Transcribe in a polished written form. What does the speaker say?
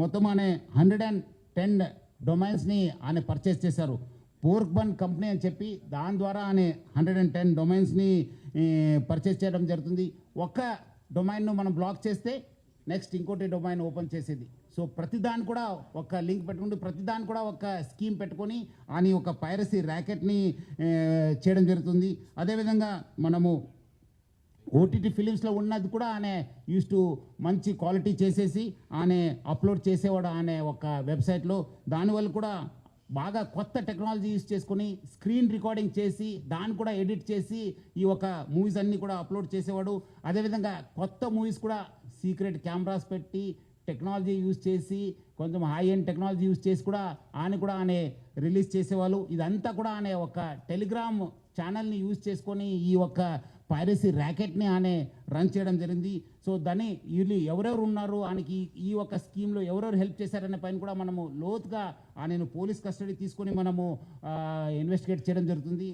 మొత్తం అనే 110 డొమైన్స్ని ఆయన పర్చేస్ చేశారు. పోర్క్ బన్ కంపెనీ అని చెప్పి దాని ద్వారా ఆయన 110 డొమైన్స్ని పర్చేస్ చేయడం జరుగుతుంది. ఒక్క డొమైన్ను మనం బ్లాక్ చేస్తే నెక్స్ట్ ఇంకోటి డొమైన్ ఓపెన్ చేసేది. సో ప్రతిదాని కూడా ఒక లింక్ పెట్టుకుంటూ ప్రతిదాని కూడా ఒక స్కీమ్ పెట్టుకొని అని ఒక పైరసీ ర్యాకెట్ని చేయడం జరుగుతుంది. అదేవిధంగా మనము ఓటీటీ ఫిలిమ్స్లో ఉన్నది కూడా ఆయన యూస్ టు మంచి క్వాలిటీ చేసేసి ఆయన అప్లోడ్ చేసేవాడు ఆయన ఒక వెబ్సైట్లో. దానివల్ల కూడా బాగా కొత్త టెక్నాలజీ యూస్ చేసుకొని స్క్రీన్ రికార్డింగ్ చేసి దాన్ని కూడా ఎడిట్ చేసి ఈ ఒక మూవీస్ అన్నీ కూడా అప్లోడ్ చేసేవాడు. అదేవిధంగా కొత్త మూవీస్ కూడా సీక్రెట్ కెమెరాస్ పెట్టి టెక్నాలజీ యూజ్ చేసి కొంచెం హై ఎండ్ టెక్నాలజీ యూజ్ చేసి కూడా ఆయన రిలీజ్ చేసేవాళ్ళు. ఇదంతా కూడా ఆయన ఒక టెలిగ్రామ్ ఛానల్ని యూజ్ చేసుకొని ఈ ఒక పైరసీ ర్యాకెట్ని ఆయన రన్ చేయడం జరిగింది. సో దాన్ని వీళ్ళు ఎవరెవరు ఉన్నారు ఆయనకి ఈ ఒక స్కీమ్లో ఎవరెవరు హెల్ప్ చేశారనే పైన కూడా మనము లోతుగా ఆయనను పోలీస్ కస్టడీ తీసుకొని మనము ఇన్వెస్టిగేట్ చేయడం జరుగుతుంది.